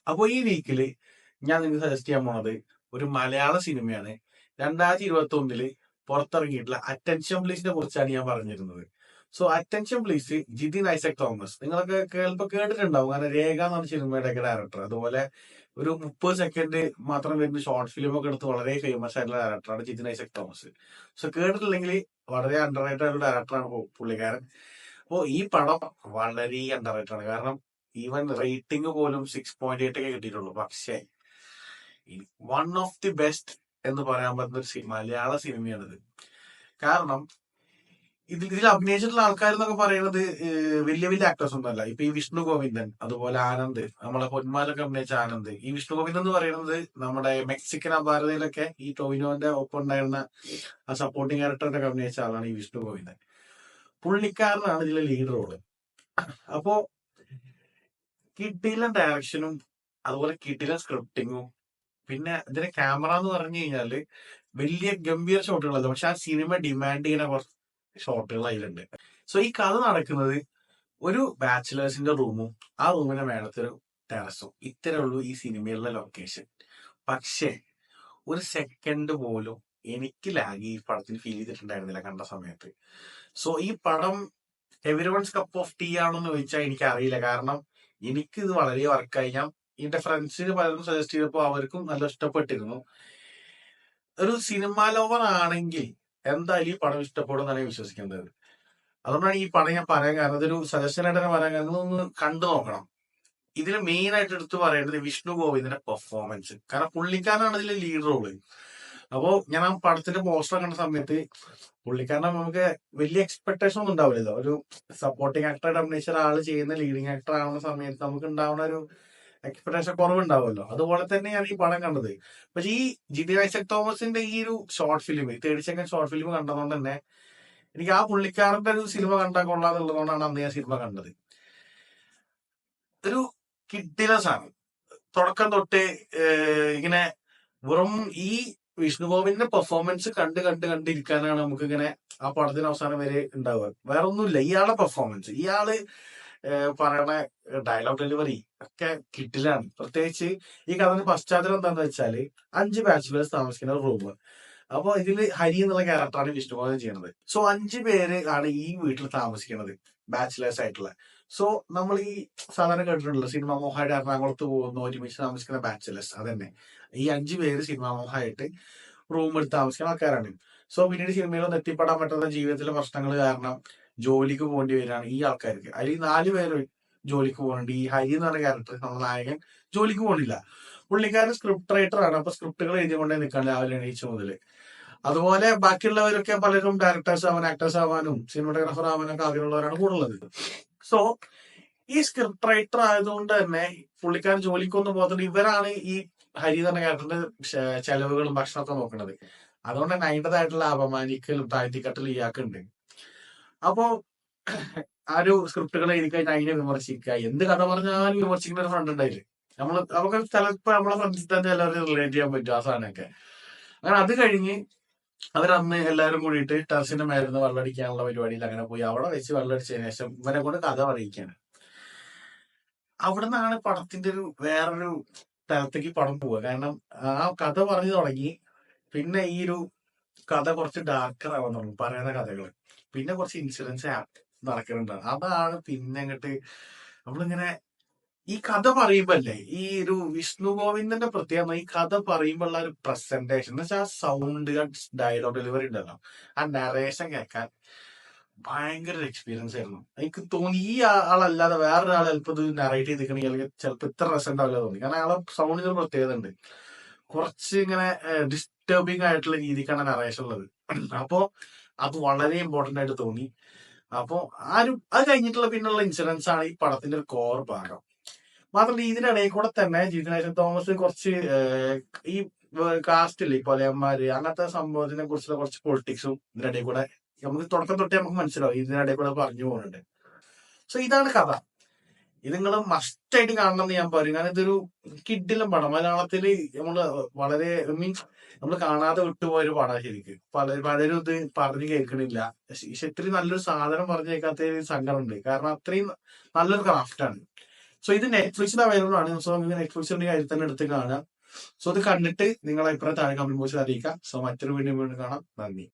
അപ്പൊ ഈ വീക്കില് ഞാൻ നിങ്ങൾക്ക് സജസ്റ്റ് ചെയ്യാൻ പോണത് ഒരു മലയാള സിനിമയാണ്. 2021 പുറത്തിറങ്ങിയിട്ടുള്ള അറ്റൻഷൻ പ്ലീസിനെ കുറിച്ചാണ് ഞാൻ പറഞ്ഞിരുന്നത്. So attention please Jithin Isaac Thomas നിങ്ങളൊക്കെ കേൾപ്പോ കേട്ടിട്ടുണ്ടാവും. കാരണം രേഖ എന്ന് പറഞ്ഞ സിനിമയുടെ ഒക്കെ ഡയറക്ടർ, അതുപോലെ ഒരു 30 സെക്കൻഡ് മാത്രം വരുന്ന ഷോർട്ട് ഫിലിം ഒക്കെ എടുത്ത് വളരെ ഫേമസ് ആയിട്ടുള്ള ഡയറക്ടറാണ് ജിതിൻ ഐസക് തോമസ്. സോ കേട്ടിട്ടില്ലെങ്കിൽ വളരെ അണ്ടർ റേറ്റഡ് ആയിട്ടുള്ള ഡയറക്ടറാണ് പുള്ളിക്കാരൻ. അപ്പോ ഈ പടം വളരെ അണ്ടർ റേറ്റഡ് ആണ്. കാരണം ഈവൻ റേറ്റിംഗ് പോലും 6.8 ഒക്കെ കിട്ടിയിട്ടുള്ളൂ. പക്ഷേ വൺ ഓഫ് ദി ബെസ്റ്റ് എന്ന് പറയാൻ പറ്റുന്ന ഒരു മലയാള സിനിമയാണിത്. കാരണം ഇതിൽ അഭിനയിച്ചിട്ടുള്ള ആൾക്കാർ എന്നൊക്കെ പറയുന്നത് വലിയ വലിയ ആക്ടേഴ്സ് ഒന്നും അല്ല. ഇപ്പൊ ഈ വിഷ്ണു ഗോവിന്ദൻ, അതുപോലെ ആനന്ദ്, നമ്മളെ പൊന്മാലൊക്കെ അഭിനയിച്ച ആനന്ദ്. ഈ വിഷ്ണു ഗോവിന്ദൻ എന്ന് പറയുന്നത് നമ്മുടെ മെക്സിക്കൻ അപാരതയിലൊക്കെ ഈ ടോവിനോന്റെ ഒപ്പം ഉണ്ടായിരുന്ന ആ സപ്പോർട്ടിംഗ് ക്യാരക്ടറിന്റെ ഒക്കെ അഭിനയിച്ച ആളാണ് ഈ വിഷ്ണു ഗോവിന്ദൻ. പുള്ളിക്കാരനാണ് ഇതിലെ ലീഡ് റോള്. അപ്പോ കിടിലൻ ഡയറക്ഷനും അതുപോലെ കിടിലൻ സ്ക്രിപ്റ്റിങ്ങും, പിന്നെ ഇതിന്റെ ക്യാമറ എന്ന് പറഞ്ഞു കഴിഞ്ഞാല് വലിയ ഗംഭീര ഷോട്ടുകളല്ല, പക്ഷെ ആ സിനിമ ഡിമാൻഡ് ചെയ്യുന്ന കുറച്ച് ഷോട്ടുകൾ അതിലുണ്ട്. സോ ഈ കഥ നടക്കുന്നത് ഒരു ബാച്ചിലേഴ്സിന്റെ റൂമും ആ റൂമിന്റെ മേളത്തൊരു ടെറസും, ഇത്രേ ഉള്ളൂ ഈ സിനിമയിലുള്ള ലൊക്കേഷൻ. പക്ഷേ ഒരു സെക്കൻഡ് പോലും എനിക്ക് ലാഗ് ഈ പടത്തിന് ഫീൽ ചെയ്തിട്ടുണ്ടായിരുന്നില്ല കണ്ട സമയത്ത്. സോ ഈ പടം every once cup of tea ആണെന്ന് ചോദിച്ചാൽ എനിക്ക് അറിയില്ല. കാരണം എനിക്ക് ഇത് വളരെ വർക്കായി. ഞാൻ എന്റെ ഫ്രണ്ട്സിന് പലരും സജസ്റ്റ് ചെയ്തപ്പോൾ അവർക്കും നല്ല ഇഷ്ടപ്പെട്ടിരുന്നു. ഒരു സിനിമാ ലോവർ ആണെങ്കിൽ എന്തായാലും ഈ പടം ഇഷ്ടപ്പെടും എന്നാണ് ഞാൻ വിശ്വസിക്കുന്നത്. അതുകൊണ്ടാണ് ഈ പടം ഞാൻ പറയാൻ കാരണം, ഇതൊരു സജഷൻ ആയിട്ട് തന്നെ പറയാൻ കാരണം, ഒന്ന് കണ്ടു നോക്കണം. ഇതിൽ മെയിൻ ആയിട്ട് എടുത്തു പറയേണ്ടത് വിഷ്ണു ഗോവിന്ദന്റെ പെർഫോമൻസ്. കാരണം പുള്ളിക്കാരനാണ് ഇതിലെ ലീഡ് റോള്. അപ്പോ ഞാൻ ആ പടത്തിന്റെ പോസ്റ്റർ കണ്ട സമയത്ത് പുള്ളിക്കാരനെ നമുക്ക് വലിയ എക്സ്പെക്ടേഷൻ ഒന്നും ഉണ്ടാവില്ലല്ലോ. ഒരു സപ്പോർട്ടിംഗ് ആക്ടറായിട്ട് അഭിനയിച്ച ഒരാൾ ചെയ്യുന്ന ലീഡിങ് ആക്ടർ ആവുന്ന സമയത്ത് നമുക്ക് ഉണ്ടാവുന്ന ഒരു എക്സ്പെക്ടേഷൻ കുറവുണ്ടാവുമല്ലോ. അതുപോലെ തന്നെയാണ് ഈ പടം കണ്ടത്. പക്ഷെ ഈ ജിതിൻ ഐസക് തോമസിന്റെ ഈ ഒരു short film, 30 second short film കണ്ടതുകൊണ്ട് തന്നെ എനിക്ക് ആ പുള്ളിക്കാരന്റെ ഒരു സിനിമ കണ്ടാൽ കൊള്ളാന്നുള്ളതുകൊണ്ടാണ് അന്ന് ഞാൻ സിനിമ കണ്ടത്. ഒരു കിഡിലസാണ് തുടക്കം തൊട്ട്. ഇങ്ങനെ വെറും ഈ വിഷ്ണു ഗോവിന്ദന്റെ പെർഫോമൻസ് കണ്ട് കണ്ട് കണ്ടിരിക്കാനാണ് നമുക്ക് ഇങ്ങനെ ആ പടത്തിന് അവസാനം വരെ ഉണ്ടാവുക. വേറെ ഒന്നുമില്ല, ഇയാളുടെ പെർഫോമൻസ്, ഇയാള് പറയണ ഡയലോഗ് ഡെലിവറി ഒക്കെ കിട്ടിലാണ്. പ്രത്യേകിച്ച് ഈ കഥയുടെ പശ്ചാത്തലം എന്താന്ന് വെച്ചാല് 5 ബാച്ചുലേഴ്സ് താമസിക്കുന്ന റൂം. അപ്പൊ ഇതില് ഹരി എന്നുള്ള ക്യാരക്ടറാണ് വിഷ്ണുഗോവിന്ദൻ ചെയ്യുന്നത്. സോ 5 പേര് ആണ് ഈ വീട്ടിൽ താമസിക്കുന്നത്, ബാച്ചിലേഴ്സ് ആയിട്ടുള്ള. സോ നമ്മൾ ഈ സാധാരണ കേട്ടിട്ടുണ്ടല്ലോ, സിനിമ മോഹമായിട്ട് എറണാകുളത്ത് പോകുന്നു, ഒരുമിച്ച് താമസിക്കുന്ന ബാച്ചിലേഴ്സ്. അതന്നെ ഈ 5 പേര് സിനിമ മോഹമായിട്ട് റൂം എടുത്ത് താമസിക്കുന്ന ആൾക്കാരാണ്. സോ പിന്നീട് സിനിമയിലൊന്നും എത്തിപ്പെടാൻ പറ്റാത്ത ജീവിതത്തിലെ പ്രശ്നങ്ങൾ കാരണം ജോലിക്ക് പോകേണ്ടി വരികയാണ് ഈ ആൾക്കാർക്ക്. അതിൽ 4 പേര് ജോലിക്ക് പോകുന്നുണ്ട്. ഈ ഹരി എന്ന് പറഞ്ഞ ക്യാരക്ടർ, നമ്മുടെ നായകൻ, ജോലിക്ക് പോകുന്നില്ല. പുള്ളിക്കാരൻ സ്ക്രിപ്റ്റ് റൈറ്റർ ആണ്. അപ്പൊ സ്ക്രിപ്റ്റുകൾ എഴുതിക്കൊണ്ടേ നിൽക്കാൻ രാവിലെ എണീച്ച മുതല്. അതുപോലെ ബാക്കിയുള്ളവരൊക്കെ പലരും ഡയറക്ടേഴ്സ് ആവാൻ, ആക്ടേഴ്സ് ആവാനും സിനിമാറ്റോഗ്രാഫർ ആവാനൊക്കെ ആഗ്രഹമുള്ളവരാണ് കൂടുതലുള്ളത്. സോ ഈ സ്ക്രിപ്റ്റ് റൈറ്റർ ആയതുകൊണ്ട് തന്നെ പുള്ളിക്കാരൻ ജോലിക്കൊന്നും പോകാത്തത് ഇവരാണ് ഈ ഹരി എന്ന ക്യാരക്ടറിന്റെ ചെലവുകളും ഭക്ഷണമൊക്കെ നോക്കുന്നത്. അതുകൊണ്ട് തന്നെ അതിൻ്റെതായിട്ടുള്ള അപമാനിക്കലും താഴ്ത്തിക്കട്ടലും ഇയാൾക്കുണ്ട്. അപ്പോ ആ ഒരു സ്ക്രിപ്റ്റുകൾ എഴുതി കഴിഞ്ഞാൽ അതിനെ വിമർശിക്കുക, എന്ത് കഥ പറഞ്ഞാലും വിമർശിക്കുന്ന ഒരു ഫ്രണ്ട് ഉണ്ടായില്ലേ. നമുക്ക് ചിലപ്പോ നമ്മളെ ഫ്രണ്ട്സിൽ തന്നെ എല്ലാവരും റിലേറ്റ് ചെയ്യാൻ പറ്റും ആ സാധനമൊക്കെ. അങ്ങനെ അത് കഴിഞ്ഞ് അവരന്ന് എല്ലാവരും കൂടിയിട്ട് ടെറസിന്റെ മേലിരുന്ന് വെള്ളമടിക്കാനുള്ള പരിപാടിയിൽ അങ്ങനെ പോയി അവിടെ വെച്ച് വെള്ളമടിച്ചതിന് ശേഷം ഇവരെ കൊണ്ട് കഥ പറയിക്കാണ്. അവിടെ നിന്നാണ് പടത്തിന്റെ ഒരു വേറൊരു തലത്തേക്ക് പടം പോവുക. കാരണം ആ കഥ പറഞ്ഞു തുടങ്ങി, പിന്നെ ഈ ഒരു കഥ കുറച്ച് ഡാർക്കർ ആവാൻ തുടങ്ങും, പറയുന്ന കഥകൾ. പിന്നെ കുറച്ച് ഇൻസിഡൻസ് നടക്കുന്നുണ്ട്. അതാണ് പിന്നെ അങ്ങോട്ട് നമ്മളിങ്ങനെ ഈ കഥ പറയുമ്പല്ലേ, ഈ ഒരു വിഷ്ണു ഗോവിന്ദന്റെ പ്രത്യേകത ഈ കഥ പറയുമ്പോഴുള്ള ഒരു പ്രസന്റേഷൻ എന്ന് വെച്ചാൽ ആ സൗണ്ട്, ഡയലോഗ് ഡെലിവറി ഉണ്ടല്ലോ, ആ നറേഷൻ കേൾക്കാൻ ഭയങ്കര ഒരു എക്സ്പീരിയൻസ് ആയിരുന്നു. എനിക്ക് തോന്നി ഈ ആളല്ലാതെ വേറൊരാൾ ചിലപ്പോൾ ഇത് നറേറ്റ് ചെയ്തിരിക്കണമെങ്കിൽ അല്ലെങ്കിൽ ചിലപ്പോൾ ഇത്ര രസം ഉണ്ടാവില്ല തോന്നി. കാരണം അയാളെ സൗണ്ടിന് ഒരു പ്രത്യേകത ഉണ്ട്, കുറച്ച് ഇങ്ങനെ ഡിസ്റ്റർബിങ് ആയിട്ടുള്ള രീതിക്കാണ് നറേഷൻ ഉള്ളത്. അപ്പോ അത് വളരെ ഇമ്പോർട്ടന്റ് ആയിട്ട് തോന്നി. അപ്പോ അത് കഴിഞ്ഞിട്ടുള്ള പിന്നുള്ള ഇൻസിഡൻസ് ആണ് ഈ പടത്തിന്റെ ഒരു കോർ ഭാഗം. മാത്രമല്ല ഇതിനിടയിൽ കൂടെ തന്നെ ജിതിൻ ഐസക് തോമസ് കുറച്ച് ഈ കാസ്റ്റില്ലേ, ഈ കൊലയന്മാര് അങ്ങനത്തെ സംഭവത്തിനെ കുറിച്ചുള്ള കുറച്ച് പൊളിറ്റിക്സും ഇതിനിടയിൽ കൂടെ നമുക്ക് തുടക്കം തൊട്ടേ നമുക്ക് മനസ്സിലാവും ഇതിനിടയിൽ കൂടെ പറഞ്ഞു പോകുന്നുണ്ട്. സോ ഇതാണ് കഥ. ഇത് നിങ്ങൾ മസ്റ്റ് ആയിട്ട് കാണണം എന്ന് ഞാൻ പറയും. കാരണം ഇതൊരു കിഡിലും പടം. മലയാളത്തില് നമ്മള് വളരെ മീൻസ് നമ്മൾ കാണാതെ വിട്ടുപോയൊരു പടം. ശരിക്കും പലരും ഇത് പറഞ്ഞു കേൾക്കണില്ല. പക്ഷെ ഇത്രയും നല്ലൊരു സാധനം പറഞ്ഞു കേൾക്കാത്ത സങ്കടമുണ്ട്. കാരണം അത്രയും നല്ലൊരു ക്രാഫ്റ്റാണ്. സോ ഇത് നെറ്റ്ഫ്ലിക്സിൽ അവൈലബിൾ ആണ്. സോ നിങ്ങൾക്ക് നെറ്റ്ഫ്ലിക്സിന്റെ കാര്യം തന്നെ എടുത്ത് കാണാം. സോ ഇത് കണ്ടിട്ട് നിങ്ങളെ അഭിപ്രായം താഴെ കമന്റ് ബോക്സിൽ അറിയിക്കാം. സോ മറ്റൊരു വീഡിയോ വീണ്ടും കാണാം. നന്ദി.